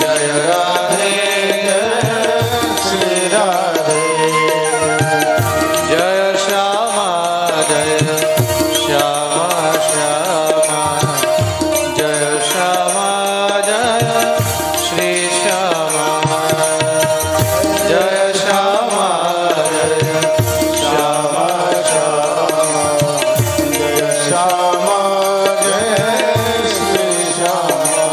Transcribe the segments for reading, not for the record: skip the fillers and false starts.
जय राधे श्री राधे जय श्यामा जय श्यामा श्यामा जय श्यामा जय श्री श्यामा जय श्यामा जय श्यामा श्यामा जय श्यामा जय श्री श्यामा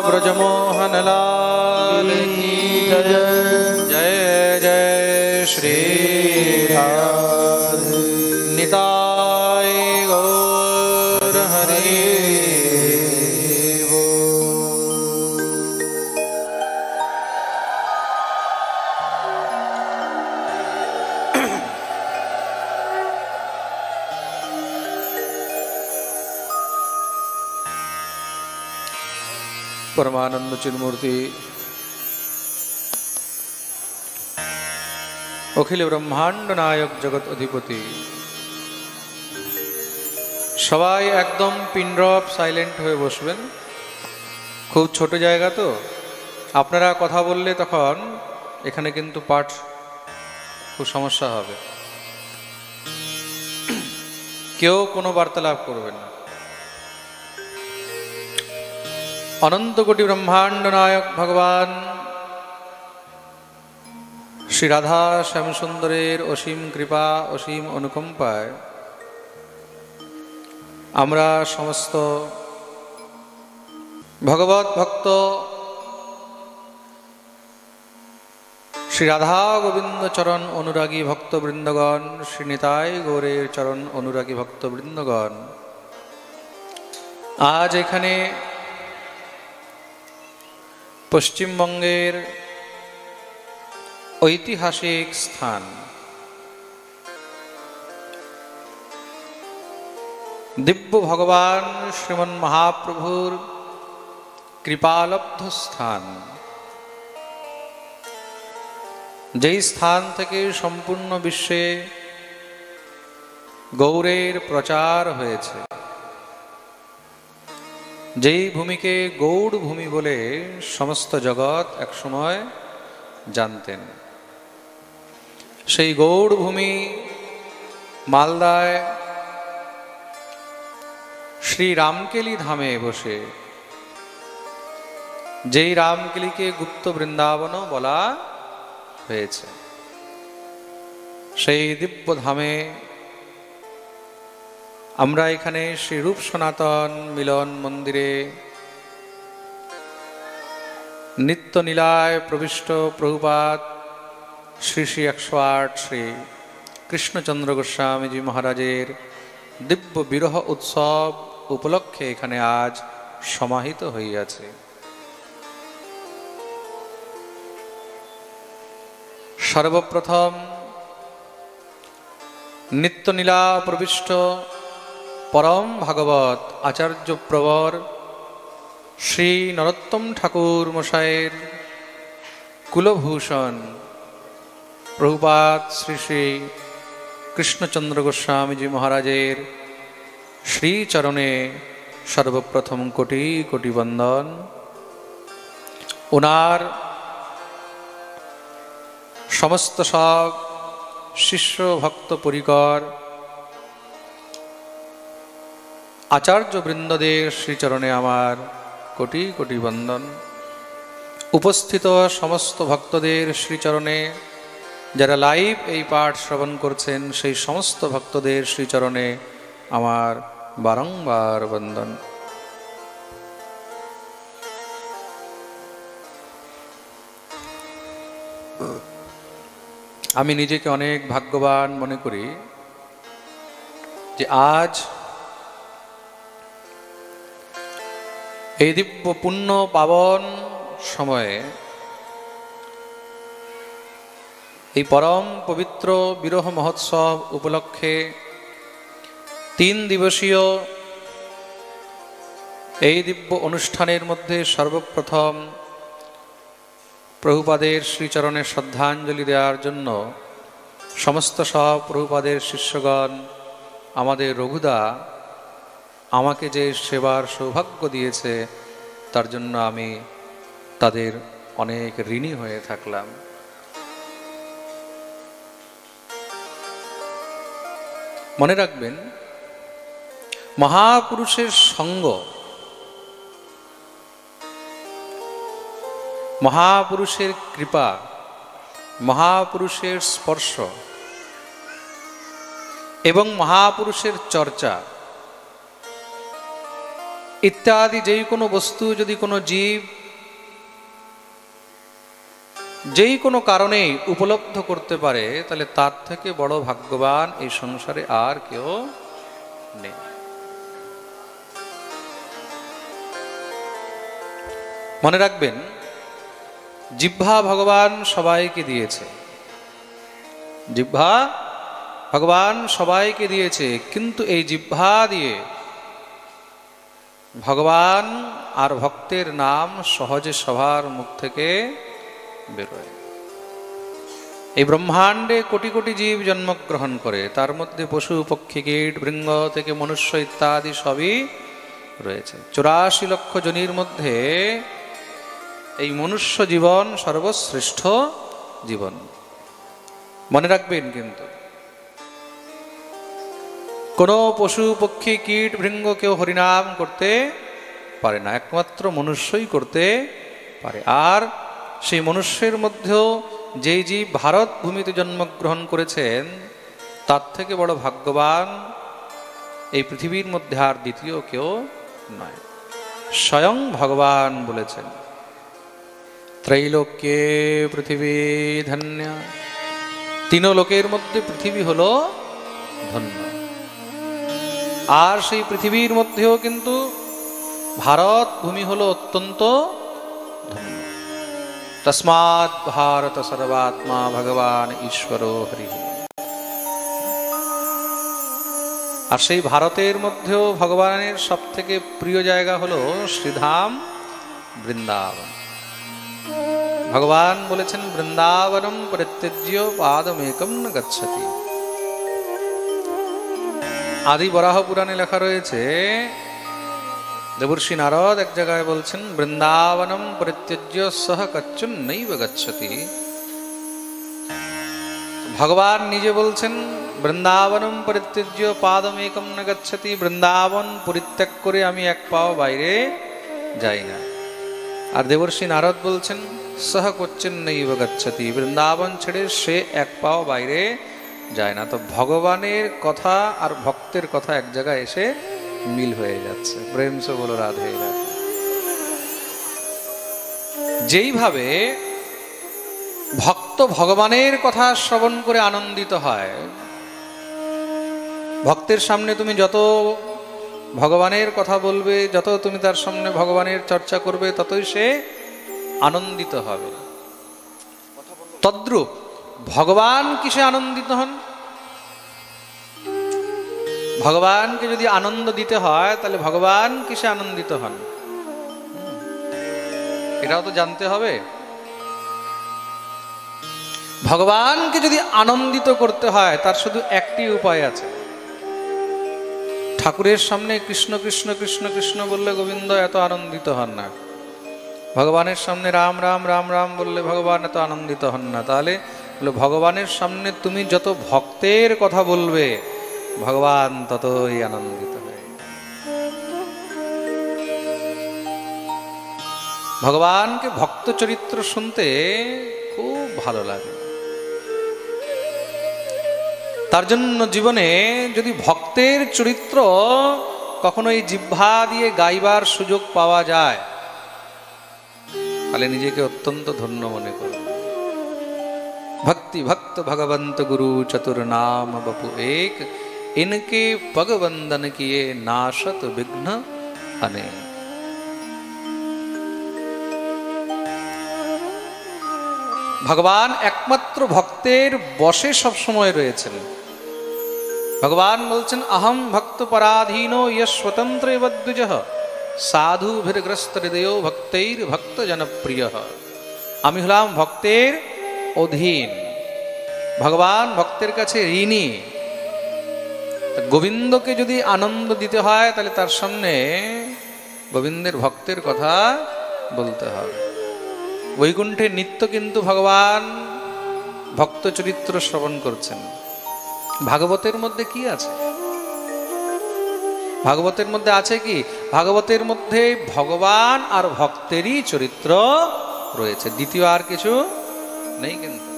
ब्रजमोहन लाल की जय। जय जय श्री राधे निताय गौर हरि परमानंद चिन्मूर्ति अखिल ब्रह्मांड नायक जगत अधिपति সবাই একদম পিন ড্রপ সাইলেন্ট হয়ে বসবেন। খুব ছোট জায়গা তো, আপনারা কথা বললে তখন এখানে কিন্তু পাঠ খুব সমস্যা হবে। কেউ কোনো বার্তালাপ করবেন না। অনন্ত কোটি ব্রহ্মাণ্ড নায়ক ভগবান শ্রী রাধা শ্যামসুন্দরের অসীম কৃপা অসীম অনুকম্পায় আমরা সমস্ত ভগবত ভক্ত শ্রী রাধা গোবিন্দ চরণ অনুরাগী ভক্তবৃন্দগণ, শ্রী নিতাই গৌরের চরণ অনুরাগী ভক্তবৃন্দগণ, আজ এখানে পশ্চিমবঙ্গের ঐতিহাসিক স্থান দিব্য ভগবান শ্রীমন মহাপ্রভুর কৃপালব্ধ স্থান, যেই স্থান থেকে সম্পূর্ণ বিশ্বে গৌরের প্রচার হয়েছে, যেই ভূমিকে গৌড় ভূমি বলে সমস্ত জগৎ একসময় জানতেন, সেই গৌড় ভূমি মালদায় শ্রী রামকেলি ধামে বসে, যেই রামকেলিকে গুপ্ত বৃন্দাবনও বলা হয়েছে, সেই দিব্য ধামে আমরা এখানে শ্রী রূপ সনাতন মিলন মন্দিরে নিত্য নীলায় প্রবিষ্ট প্রভুপাদ শ্রী শ্রী 108 শ্রী কৃষ্ণচন্দ্র গোস্বামীজি মহারাজের দিব্য বিরহ উৎসব উপলক্ষে এখানে আজ সমাহিত হইয়াছে। সর্বপ্রথম নিত্যনীলা প্রবিষ্ট পরম ভাগবত আচার্য প্রবর শ্রী নরোত্তম ঠাকুর মশায়ের কুলভূষণ প্রভুপাদ শ্রী শ্রী কৃষ্ণচন্দ্র গোস্বামীজি মহারাজের শ্রীচরণে সর্বপ্রথম কোটি কোটি বন্দন। ওনার সমস্ত সব শিষ্য ভক্ত পরিকর আচার্য বৃন্দদের শ্রীচরণে আমার কোটি কোটি বন্দন। উপস্থিত সমস্ত ভক্তদের শ্রীচরণে, যারা লাইভ এই পাঠ শ্রবণ করছেন সেই সমস্ত ভক্তদের শ্রীচরণে আমার বারংবার বন্দন। আমি নিজেকে অনেক ভাগ্যবান মনে করি যে আজ এই দিব্য পুণ্য পাবন সময়ে এই পরম পবিত্র বিরহ মহোৎসব উপলক্ষে 3 দিবসীয় এই দিব্য অনুষ্ঠানের মধ্যে সর্বপ্রথম প্রভুপাদের শ্রীচরণে শ্রদ্ধাঞ্জলি দেওয়ার জন্য সমস্ত সব প্রভুপাদের শিষ্যগণ, আমাদের রঘুদা আমাকে যে সেবার সৌভাগ্য দিয়েছে তার জন্য আমি তাদের অনেক ঋণী হয়ে থাকলাম। মনে রাখবেন, মহাপুরুষের সঙ্গ, মহাপুরুষের কৃপা, মহাপুরুষের স্পর্শ এবং মহাপুরুষের চর্চা ইত্যাদি যেই কোনো বস্তু যদি কোনো জীব যেই কোনো কারণে উপলব্ধ করতে পারে, তাহলে তার থেকে বড় ভাগ্যবান এই সংসারে আর কেউ নেই। মনে রাখবেন, জিহ্বা ভগবান সবাইকে দিয়েছে, জিহ্বা ভগবান সবাইকে দিয়েছে, কিন্তু এই জিহ্বা দিয়ে ভগবান আর ভক্তের নাম সহজে সবার মুখ থেকে বেরোয়। এই ব্রহ্মাণ্ডে কোটি কোটি জীব জন্মগ্রহণ করে, তার মধ্যে পশু পক্ষী কীট ভৃঙ্গ থেকে মনুষ্য ইত্যাদি সবই রয়েছে। 84 লক্ষ জনির মধ্যে এই মনুষ্য জীবন সর্বশ্রেষ্ঠ জীবন। মনে রাখবেন, কিন্তু কোনো পশু পক্ষী কীট ভৃঙ্গ কেউ হরিনাম করতে পারে না, একমাত্র মনুষ্যই করতে পারে। আর সেই মনুষ্যের মধ্যেও যেই জীব ভারত ভূমিতে জন্মগ্রহণ করেছেন, তার থেকে বড় ভাগ্যবান এই পৃথিবীর মধ্যে আর দ্বিতীয় কেউ নয়। স্বয়ং ভগবান বলেছেন, ত্রৈলোক্যে পৃথিবী ধন্য, তিন লোকের মধ্যে পৃথিবী হলো ধন্য। আর সেই পৃথিবীর মধ্যেও কিন্তু ভারত ভূমি হলো অত্যন্ত ধন্য। তস্মাৎ ভারত সর্বাত্মা ভগবান ঈশ্বর হরি। আর সেই ভারতের মধ্যেও ভগবানের সব থেকে প্রিয় জায়গা হলো শ্রীধাম বৃন্দাবন। ভগবান বলেছেন, বৃন্দাবনম পরিত্যজ্য পাদমেকম ন গচ্ছতি। আদি বরাহ পুরাণে লেখা রয়েছে, দেবর্ষি নারদ এক জায়গায় বলছেন, বৃন্দাবনম পরিত্যজ্য সহ কচ্ছুন নৈব গচ্ছতি। ভগবান নিজে বলছেন, বৃন্দাবনম পরিত্যজ্য পাদমেকম ন গচ্ছতি, বৃন্দাবন পরিত্যাগ করে আমি এক পাও বাইরে যাই না। আর দেবর্ষি নারদ বলছেন, সহ কচ্ছুন নৈব গচ্ছতি, বৃন্দাবন ছেড়ে সে এক পাও বাইরে যায় না। তো ভগবানের কথা আর ভক্তের কথা এক জায়গায় এসে মিল হয়ে যাচ্ছে। প্রেম সে বলো রাধে রাধে। যেইভাবে ভক্ত ভগবানের কথা শ্রবণ করে আনন্দিত হয়, ভক্তের সামনে তুমি যত ভগবানের কথা বলবে, যত তুমি তার সামনে ভগবানের চর্চা করবে, ততই সে আনন্দিত হবে। তদ্রূপ ভগবান কিসে আনন্দিত হন? ভগবানকে যদি আনন্দ দিতে হয়, তাহলে ভগবান কিসে আনন্দিত হন এটাও তো জানতে হবে। ভগবানকে যদি আনন্দিত করতে হয়, তার শুধু একটি উপায় আছে। ঠাকুরের সামনে কৃষ্ণ কৃষ্ণ কৃষ্ণ কৃষ্ণ বললে গোবিন্দ এত আনন্দিত হন না। ভগবানের সামনে রাম রাম রাম রাম বললে ভগবান এত আনন্দিত হন না। তাহলে ভগবানের সামনে তুমি যত ভক্তের কথা বলবে, ভগবান ততই আনন্দিত হয়। ভগবানকে ভক্ত চরিত্র শুনতে খুব ভালো লাগে। তার জন্য জীবনে যদি ভক্তের চরিত্র কখনো এই জিহ্বা দিয়ে গাইবার সুযোগ পাওয়া যায়, তাহলে নিজেকে অত্যন্ত ধন্য মনে করবে। ভক্তি ভক্ত ভগবন্ত গুরু চতুর নাম বপু এক, ইনকে পগবন্দন কিয়ে নাশত বিঘ্ন अनेक। ভগবান একমাত্র ভক্তের বশে সব সময় রয়েছেন। ভগবান বলছেন, अहम भक्त पराधीनो यः स्वतंत्र द्विजः साधुभिर्ग्रस्त हृदयो भक्तैर भक्त जनप्रिय। আমি হলাম ভক্তের অধীন। ভগবান ভক্তের কাছে ঋণী। গোবিন্দকে যদি আনন্দ দিতে হয়, তাহলে তার সামনে গোবিন্দের ভক্তের কথা বলতে হবে। বৈকুণ্ঠে নিত্য কিন্তু ভগবান ভক্ত চরিত্র শ্রবণ করছেন। ভাগবতের মধ্যে কি আছে? ভাগবতের মধ্যে আছে কি? ভাগবতের মধ্যে ভগবান আর ভক্তেরই চরিত্র রয়েছে, দ্বিতীয় আর কিছু নেই। কিন্তু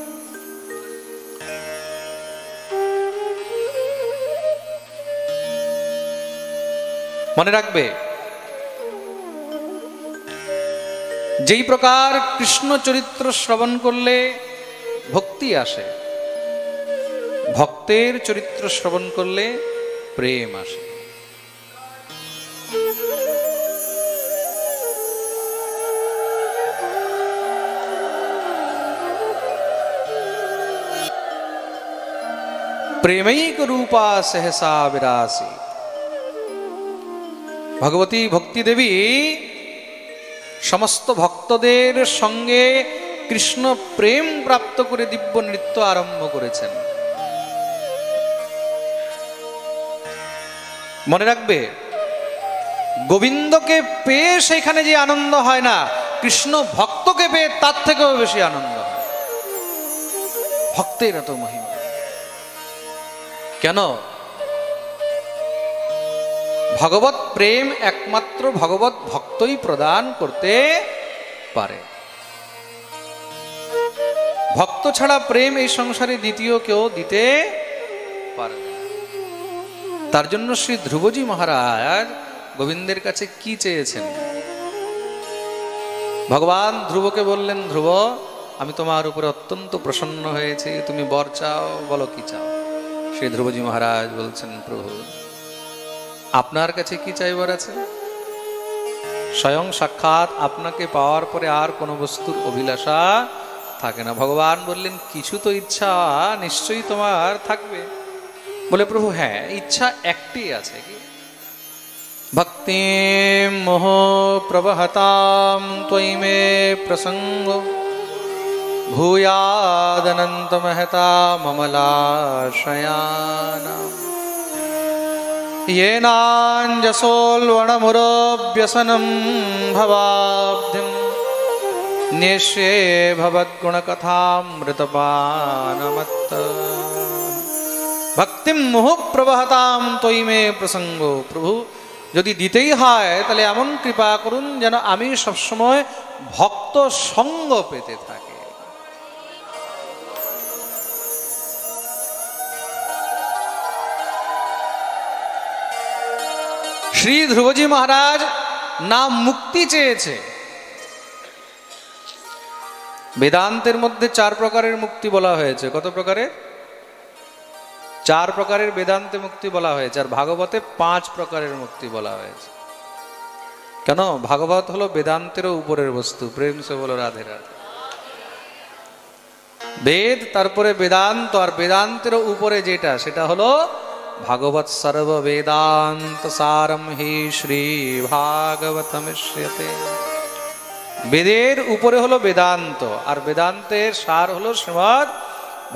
মনে রাখবে, যেই প্রকার কৃষ্ণ চরিত্র শ্রবণ করলে ভক্তি আসে, ভক্তের চরিত্র শ্রবণ করলে প্রেম আসে। প্রেমৈক রূপা सहसा विरासी। ভগবতী ভক্তি দেবী সমস্ত ভক্তদের সঙ্গে কৃষ্ণ প্রেম প্রাপ্ত করে দিব্য নৃত্য আরম্ভ করেছেন। মনে রাখবে, গোবিন্দকে পেয়ে সেখানে যে আনন্দ হয় না, কৃষ্ণ ভক্তকে পেয়ে তার থেকেও বেশি আনন্দ হয়। ভক্তের এত মহিমা কেন? ভগবত প্রেম একমাত্র ভগবত ভক্তই প্রদান করতে পারে। ভক্ত ছাড়া প্রেম এই সংসারে দ্বিতীয় কেউ দিতে পারে না। তার জন্য শ্রী ধ্রুবজি মহারাজ গোবিন্দের কাছে কি চেয়েছেন? ভগবান ধ্রুবকে বললেন, ধ্রুব, আমি তোমার উপরে অত্যন্ত প্রসন্ন হয়েছি, তুমি বর চাও, বলো কি চাও। শ্রী ধ্রুবজি মহারাজ বলছেন, প্রভু আপনার কাছে কি চাইবার আছে? স্বয়ং সাক্ষাৎ আপনাকে পাওয়ার পরে আর কোনো বস্তুর অভিলাষা থাকে না। ভগবান বললেন, কিছু তো ইচ্ছা নিশ্চয়ই তোমার থাকবে। বলে, প্রভু হ্যাঁ, ইচ্ছা একটি আছে। কি? ভক্তি মোহ প্রবহতাম ত্বয়ি মে প্রসঙ্গ ভূয়াদনন্ত মহতা মমলাশয়ানাম येनाञ्जसोल्वणमुरोऽभ्यसनं भवाब्धिं नेष्ये भवद्गुणकथामृतपानमत्त ভক্তিম মোহ প্রবহতাম ত্বয়ি মে প্রসঙ্গ। প্রভু যদি দিতেই হয় তাহলে এমন কৃপা করুন যেন আমি সবসময় ভক্ত সঙ্গ পেতে থাকি। শ্রী ধ্রুবজি মহারাজ নাম মুক্তি চেয়েছে। বেদান্তের মধ্যে 4 প্রকারের মুক্তি বলা হয়েছে। কত প্রকারের? 4 প্রকারের বেদান্তে মুক্তি বলা হয়েছে, আর ভাগবতে 5 প্রকারের মুক্তি বলা হয়েছে। কেন? ভাগবত হলো বেদান্তেরও উপরের বস্তু। প্রেম সে বলো রাধে রাধে। বেদ, তারপরে বেদান্ত, আর বেদান্তেরও উপরে যেটা সেটা হলো ভাগবত সর্ব বেদান্ত সারম হি শ্রী ভাগবতমিষ্যতে। বেদের উপরে হলো বেদান্ত, আর বেদান্তের সার হলো শ্রীমদ্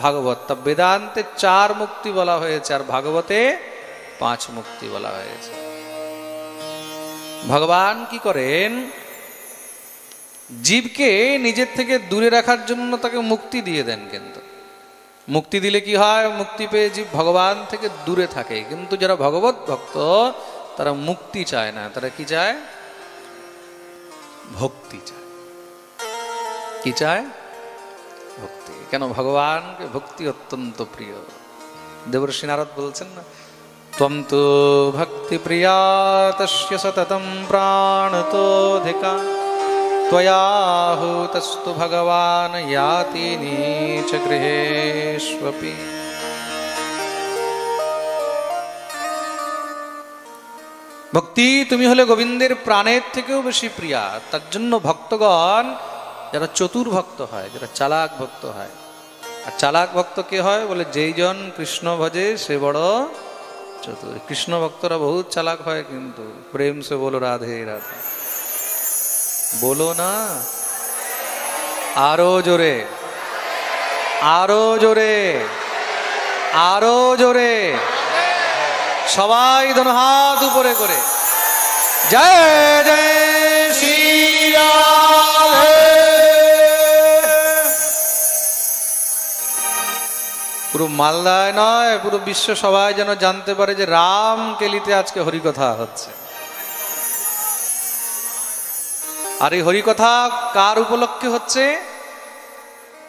ভাগবত। তা বেদান্তে 4 মুক্তি বলা হয়েছে, আর ভাগবতে 5 মুক্তি বলা হয়েছে। ভগবান কি করেন? জীবকে নিজের থেকে দূরে রাখার জন্য তাকে মুক্তি দিয়ে দেন। কিন্তু মুক্তি দিলে কি হয়? মুক্তি পেয়ে জীব ভগবান থেকে দূরে থাকে। কিন্তু যারা ভগবত ভক্ত তারা মুক্তি চায় না, তারা কি চায়? ভক্তি চায়। কি চায়? ভক্তি। কেন? ভগবানকে ভক্তি অত্যন্ত প্রিয়। দেবর্ষি নারদ বলছেন না, ত্বম তু ভক্তি প্রিয়া তস্য সততম প্রাণতোধিকা ত্বয়াহুতস্তু ভগবান ইয়াতি নীচ গৃহেষ্বপি। ভক্তি, তুমি হলে গোবিন্দের প্রাণের থেকেও বেশি প্রিয়া। তার জন্য ভক্তগণ যারা চতুর ভক্ত হয়, যারা চালাক ভক্ত হয়। আর চালাক ভক্ত কে হয়? বলে, যেই জন কৃষ্ণ ভজে সে বড় চতুর। কৃষ্ণ ভক্তরা বহুত চালাক হয়, কিন্তু প্রেম সে বলো রাধে রাধে বলো না। আরো জোরে, আরো জোরে, আরো জোরে, সবাই দোনো হাত উপরে করে জয় জয় শ্রী রাধে। পুরো মালদায় নয়, পুরো বিশ্ব সবাই যেন জানতে পারে যে রামকেলিতে আজকে হরিকথা হচ্ছে। আর এই হরিকথা কার উপলক্ষে হচ্ছে?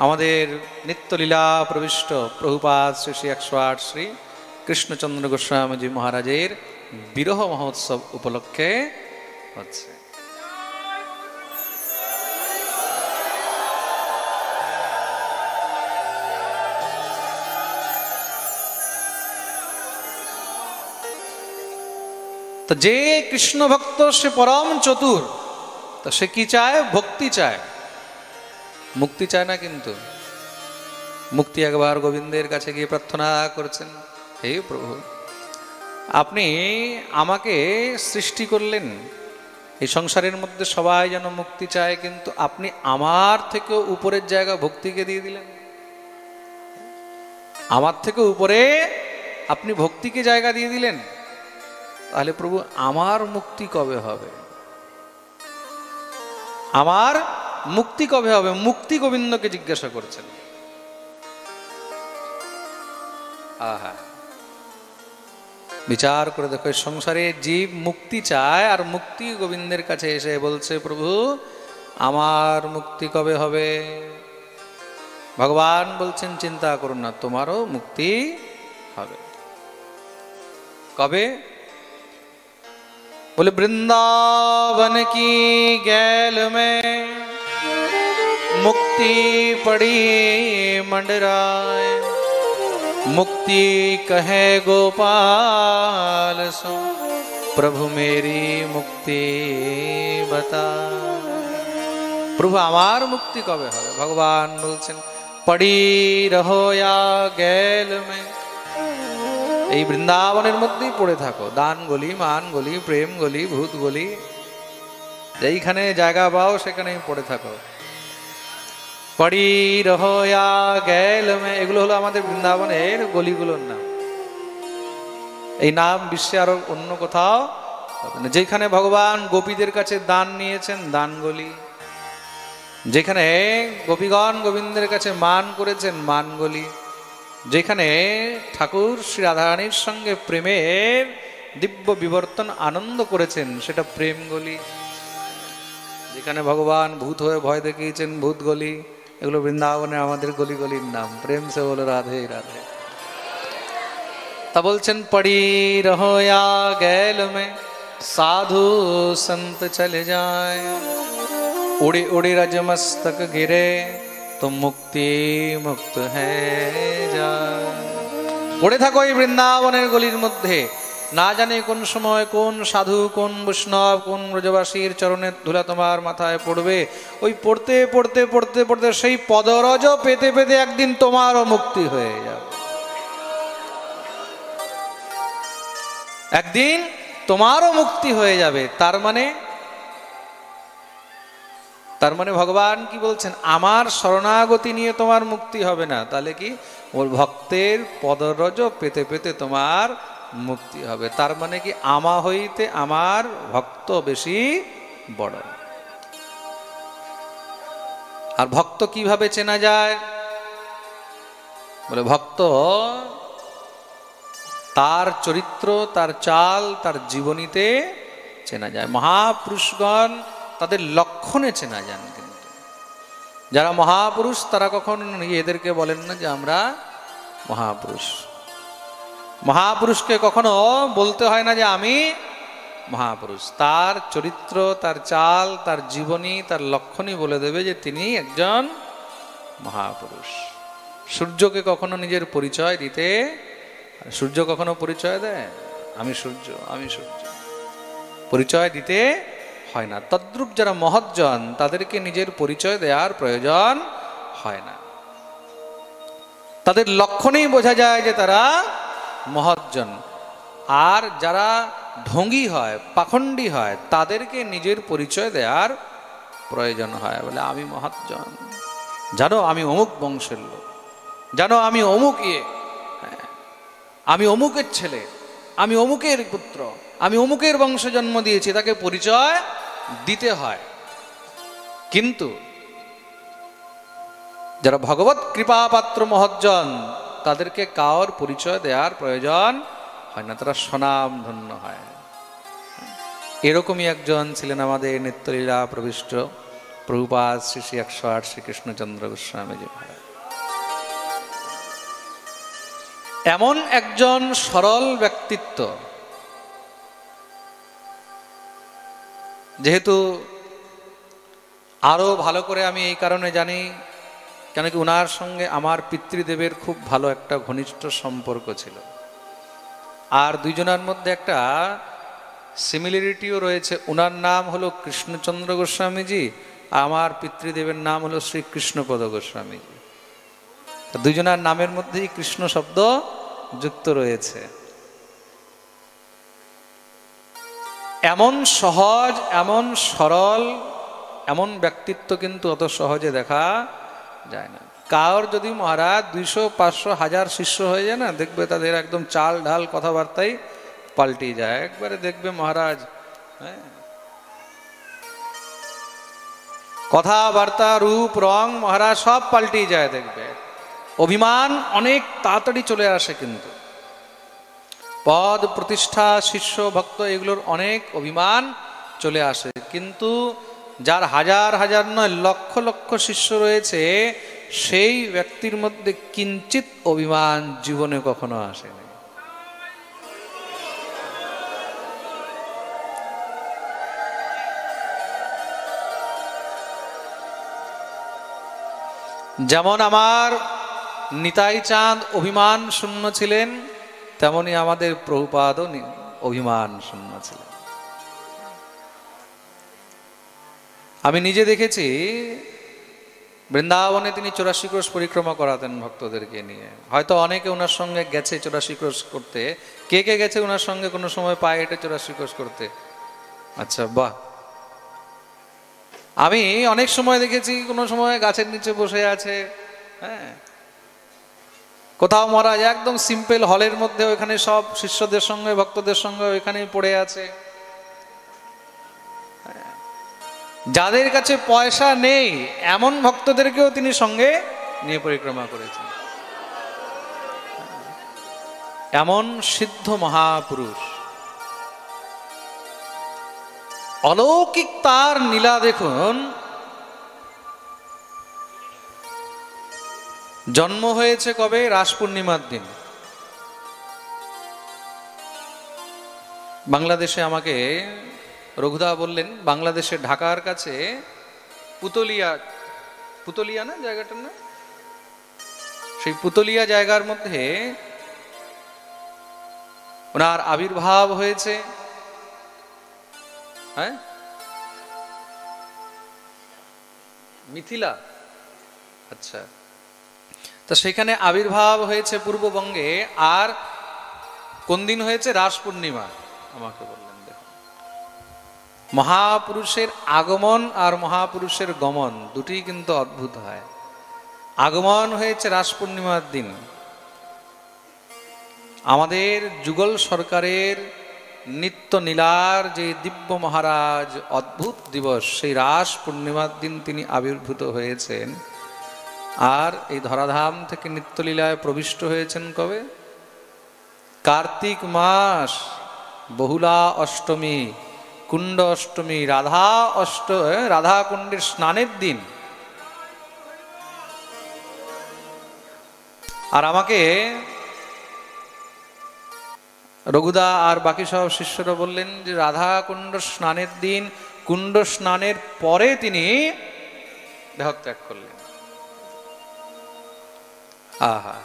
আমাদের নিত্যলীলা প্রবিষ্ট প্রভুপাদ শ্রী শ্রী 108 শ্রী কৃষ্ণচন্দ্র গোস্বামীজি মহারাজের বিরহ মহোৎসব উপলক্ষে হচ্ছে। তো যে কৃষ্ণ ভক্ত সে পরম চতুর, তো সে কি চায়? ভক্তি চায়, মুক্তি চায় না। কিন্তু মুক্তি একবার গোবিন্দের কাছে গিয়ে প্রার্থনা করছেন, হে প্রভু, আপনি আমাকে সৃষ্টি করলেন, এই সংসারের মধ্যে সবাই যেন মুক্তি চায়, কিন্তু আপনি আমার থেকেও উপরের জায়গা ভক্তিকে দিয়ে দিলেন। আমার থেকে উপরে আপনি ভক্তিকে জায়গা দিয়ে দিলেন, তাহলে প্রভু আমার মুক্তি কবে হবে? আমার মুক্তি কবে হবে? মুক্তি গোবিন্দকে জিজ্ঞাসা করছেন। আহা, বিচার করে দেখো, সংসারে জীব মুক্তি চায়, আর মুক্তি গোবিন্দের কাছে এসে বলছে, প্রভু আমার মুক্তি কবে হবে? ভগবান বলছেন, চিন্তা করুন না, তোমারও মুক্তি হবে। কবে? बोले वृंदावन की गैल में मुक्ति पड़ी मंडराय, मुक्ति कहे गोपाल सो, प्रभु मेरी मुक्ति बता। प्रभु আমার মুক্তি কবে হবে? ভগবান বলছেন, পড়ি রহো या গেল में, এই বৃন্দাবনের মধ্যেই পড়ে থাকো, দান গলি, মান গলি, প্রেম গলি, ভূত গলি, যেইখানে জায়গা পাও সেখানেই পড়ে থাকো। পড়ি রহো या গেল में, এগুলো হলো আমাদের বৃন্দাবনের গলিগুলোর নাম। এই নাম বিশ্বে আরো অন্য কোথাও, যেখানে ভগবান গোপীদের কাছে দান নিয়েছেন, দান গলি, যেখানে গোপীগণ গোবিন্দের কাছে মান করেছেন, মান গলি, যেখানে ঠাকুর শ্রী রাধারানীর সঙ্গে প্রেমের দিব্য বিবর্তন আনন্দ করেছেন, সেটা প্রেম গলি, যেখানে ভগবান ভূত হয়ে ভয় দেখিয়েছেন, ভূত গলি, এগুলো বৃন্দাবনে আমাদের গলি গলির নাম। প্রেম সে বলো রাধে রাধে। তা বলছেন, পড়ি রহো या গেল में साधु संत चले जाए, उड़ी उड़ी रज मस्तक गिरे तो मुक्ति मुक्त है जा। পড়ে থাকো এই বৃন্দাবনের গলির মধ্যে, না জানে কোন সময় কোন সাধু, কোন বৈষ্ণব, কোন ব্রজবাসীর চরণের ধুলা তোমার মাথায় পড়বে। ওই পড়তে পড়তে পড়তে পড়তে সেই পদরজ পেতে পেতে একদিন তোমারও মুক্তি হয়ে যাবে, একদিন তোমারও মুক্তি হয়ে যাবে। তার মানে ভগবান কি বলছেন? আমার শরণাগতি নিয়ে তোমার মুক্তি হবে না, তাহলে কি? ওর ভক্তের পদরজ পেতে পেতে তোমার মুক্তি হবে। তার মানে কি? আমা হইতে আমার ভক্ত বেশি বড়। আর ভক্ত কিভাবে চেনা যায়? বলে ভক্ত তার চরিত্র, তার চাল, তার জীবনীতে চেনা যায়। মহাপুরুষগণ তাদের লক্ষণে চেনা যান। কিন্তু যারা মহাপুরুষ তারা কখনো এদেরকে বলেন না যে আমরা মহাপুরুষ। মহাপুরুষকে কখনো বলতে হয় না যে আমি মহাপুরুষ। তার চরিত্র, তার চাল, তার জীবনী, তার লক্ষণই বলে দেবে যে তিনি একজন মহাপুরুষ। সূর্যকে কখনো নিজের পরিচয় দিতে, সূর্য কখনো পরিচয় দেয় আমি সূর্য, আমি সূর্য, পরিচয় দিতে হয় না। তদ্রূপ যারা মহৎজন তাদেরকে নিজের পরিচয় দেওয়ার প্রয়োজন হয় না। তাদের লক্ষণেই বোঝা যায় যে তারা মহৎজন। আর যারা ঢঙ্গী হয়, পাখণ্ডী হয়, তাদেরকে নিজের পরিচয় দেওয়ার প্রয়োজন হয়। বলে আমি মহৎজন, জানো আমি অমুক বংশের লোক, জানো আমি অমুক আমি অমুকের ছেলে, আমি অমুকের পুত্র, আমি অমুকের বংশে জন্ম দিয়েছি, তাকে পরিচয় দিতে হয়। কিন্তু যারা ভগবত কৃপাপাত্র মহৎজন তাদেরকে কার পরিচয় দেওয়ার প্রয়োজন হয় না, তারা স্বনাম ধন্য হয়। এরকমই একজন ছিলেন আমাদের নিত্যলীলা প্রবিষ্ট প্রভুপাদ শ্রী শ্রী 108 শ্রীকৃষ্ণচন্দ্র গোস্বামীজি মহারাজ। এমন একজন সরল ব্যক্তিত্ব, যেহেতু আরো ভালো করে আমি এই কারণে জানি, কেন কি উনার সঙ্গে আমার পিতৃদেবের খুব ভালো একটা ঘনিষ্ঠ সম্পর্ক ছিল। আর দুইজনের মধ্যে একটা সিমিলারিটিও রয়েছে। উনার নাম হলো কৃষ্ণচন্দ্র গোস্বামীজি, আমার পিতৃদেবের নাম হলো শ্রী কৃষ্ণপদ গোস্বামীজি। দুইজনের নামের মধ্যেই কৃষ্ণ শব্দ যুক্ত রয়েছে। এমন সহজ, এমন সরল, এমন ব্যক্তিত্ব কিন্তু অত সহজে দেখা যায় না। কার যদি মহারাজ 200, 500, 1000 শিষ্য হয়ে যায় না, দেখবে তাদের একদম চাল ঢাল কথাবার্তাই পাল্টে যায়। একবারে দেখবে মহারাজ, হ্যাঁ, কথাবার্তা, রূপ, রং মহারাজ সব পাল্টে যায়। দেখবে অভিমান অনেক তাড়াতাড়ি চলে আসে, কিন্তু পদ প্রতিষ্ঠা, শিষ্য ভক্ত এগুলোর অনেক অভিমান চলে আসে। কিন্তু যার হাজার হাজার নয় লক্ষ লক্ষ শিষ্য রয়েছে, সেই ব্যক্তির মধ্যে কিঞ্চিত অভিমান জীবনে কখনো আসেনি। যেমন আমার নিতাই চাঁদ অভিমান শূন্য ছিলেন, তেমনি আমাদের প্রভুপাদও অভিমান শূন্য ছিলেন। আমি নিজে দেখেছি, বৃন্দাবনে তিনি 84 ক্রোশ পরিক্রমা করাতেন ভক্তদেরকে নিয়ে। হয়তো অনেকে ওনার সঙ্গে গেছে 84 ক্রোশ করতে। কে কে গেছে ওনার সঙ্গে কোনো সময় পায়ে হেঁটে 84 ক্রোশ করতে? আচ্ছা, বাহ। আমি অনেক সময় দেখেছি কোনো সময় গাছের নিচে বসে আছে, হ্যাঁ, কোথাও মহারাজ একদম সিম্পল হলের মধ্যে ওইখানে সব শিষ্যদের সঙ্গে ভক্তদের সঙ্গে ওইখানে পড়ে আছে। যাদের কাছে পয়সা নেই এমন ভক্তদেরকেও তিনি সঙ্গে নিয়ে পরিক্রমা করেছেন। এমন সিদ্ধ মহাপুরুষ, অলৌকিক তার লীলা দেখুন। জন্ম হয়েছে কবে? রাস পূর্ণিমার দিন। বাংলাদেশে আমাকে রঘুদা বললেন, বাংলাদেশে ঢাকার কাছে পুতলিয়া, পুতলিয়া না জায়গাটার না, সেই পুতলিয়া জায়গার মধ্যে ওনার আবির্ভাব হয়েছে। হ্যাঁ, মিথিলা, আচ্ছা। তো সেখানে আবির্ভাব হয়েছে পূর্ববঙ্গে। আর কোন দিন হয়েছে? রাস পূর্ণিমা। আমাকে বললেন, দেখো, মহাপুরুষের আগমন আর মহাপুরুষের গমন দুটি কিন্তু অদ্ভুত হয়। আগমন হয়েছে রাস পূর্ণিমার দিন। আমাদের যুগল সরকারের নিত্য নীলার যে দিব্য মহারাজ অদ্ভুত দিবস, সেই রাস পূর্ণিমার দিন তিনি আবির্ভূত হয়েছেন। আর এই ধরাধাম থেকে নিত্যলীলায় প্রবিষ্ট হয়েছেন কবে? কার্তিক মাস, বহুলা অষ্টমী, কুণ্ড অষ্টমী, রাধা কুণ্ডের স্নানের দিন। আর আমাকে রঘুদা আর বাকি সব শিষ্যরা বললেন যে রাধা কুণ্ড স্নানের দিন, কুণ্ড স্নানের পরে তিনি দেহত্যাগ করলেন। আহা,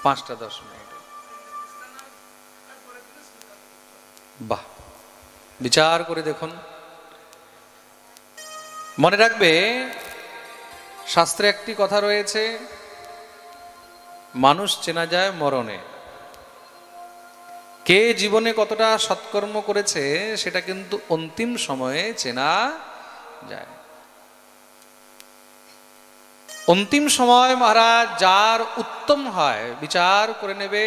5:10। বাহ, বিচার করে দেখুন। মনে রাখবে, শাস্ত্রে একটি কথা রয়েছে, মানুষ চেনা যায় মরণে। কে জীবনে কতটা সৎকর্ম করেছে সেটা কিন্তু অন্তিম সময়ে চেনা যায়। অন্তিম সময় মহারাজ যার উত্তম হয় বিচার করে নেবে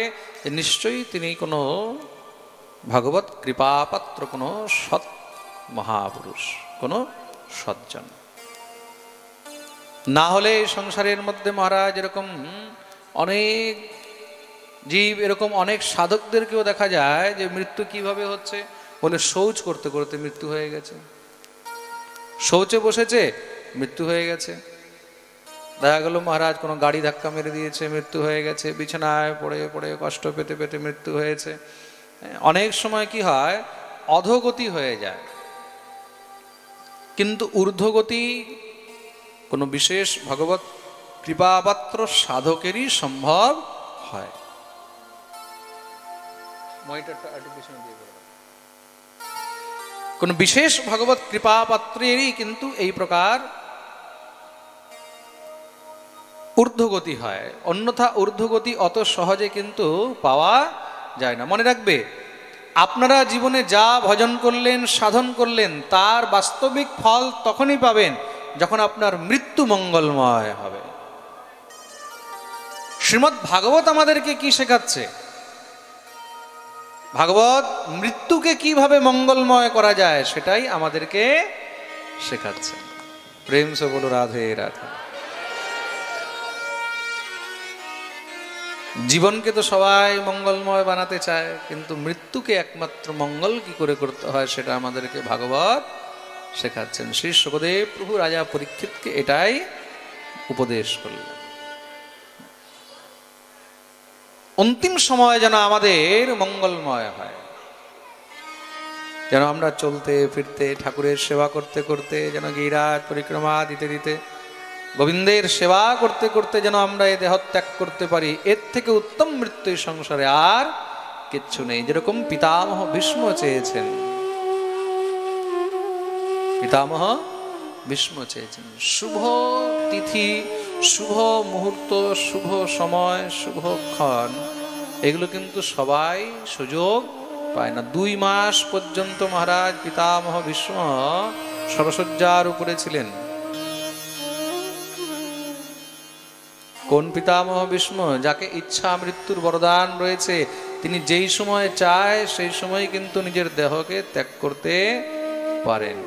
নিশ্চয়ই তিনি কোনো ভগবত কৃপাপাত্র, কোনো সৎ মহাপুরুষ, কোনো সজ্জন। না হলে সংসারের মধ্যে মহারাজ এরকম অনেক জীব, এরকম অনেক সাধকদেরকেও দেখা যায় যে মৃত্যু কিভাবে হচ্ছে বলে শৌচ করতে করতে মৃত্যু হয়ে গেছে, শৌচে বসেছে মৃত্যু হয়ে গেছে। দেখা গেল মহারাজ কোনো গাড়ি ধাক্কা মেরে দিয়েছে, মৃত্যু হয়ে গেছে। বিছানায় পড়ে পড়ে কষ্ট পেতে পেতে মৃত্যু হয়েছে। অনেক সময় কি হয়, অধোগতি হয়ে যায়, কিন্তু ঊর্ধ্বগতি কোনো বিশেষ ভগবত কৃপাপাত্র সাধকেরই সম্ভব হয়। কোন বিশেষ ভগবত কৃপাপাত্রেরই কিন্তু এই প্রকার ঊর্ধ্বগতি হয়, অন্যথা ঊর্ধ্বগতি অত সহজে কিন্তু পাওয়া যায় না। মনে রাখবে, আপনারা জীবনে যা ভজন করলেন, সাধন করলেন, তার বাস্তবিক ফল তখনই পাবেন যখন আপনার মৃত্যু মঙ্গলময় হবে। শ্রীমদ্ ভাগবত আমাদেরকে কি শেখাচ্ছে? ভাগবত মৃত্যুকে কিভাবে মঙ্গলময় করা যায় সেটাই আমাদেরকে শেখাচ্ছে। প্রেম সে বলো রাধে রাধে। জীবনকে তো সবাই মঙ্গলময় বানাতে চায়, কিন্তু মৃত্যুকে একমাত্র মঙ্গল কি করে করতে হয় সেটা আমাদেরকে ভাগবত শেখাচ্ছেন। শ্রী শুকদেব প্রভু রাজা পরীক্ষিতকে এটাই উপদেশ করলেন। অন্তিম সময় যেন আমাদের মঙ্গলময় হয়, যেন আমরা চলতে ফিরতে ঠাকুরের সেবা করতে করতে, যেন গিরিরাজ পরিক্রমা দিতে দিতে, গোবিন্দের সেবা করতে করতে যেন আমরা এই দেহ ত্যাগ করতে পারি। এর থেকে উত্তম মৃত্যু এই সংসারে আর কিচ্ছু নেই। যেরকম পিতামহ ভীষ্ম চেয়েছেন, পিতামহ ভীষ্ম চেয়েছেন শুভ তিথি, শুভ মুহূর্ত, শুভ সময়, শুভক্ষণ, এগুলো কিন্তু সবাই সুযোগ পায় না। 2 মাস পর্যন্ত মহারাজ পিতামহ ভীষ্ম সরসজ্জার উপরে ছিলেন। কোন পিতামহ ভীষ্ম? যাকে ইচ্ছা মৃত্যুর বরদান রয়েছে। তিনি যেই সময় চায় সেই সময় কিন্তু নিজের দেহকে ত্যাগ করতে পারেন।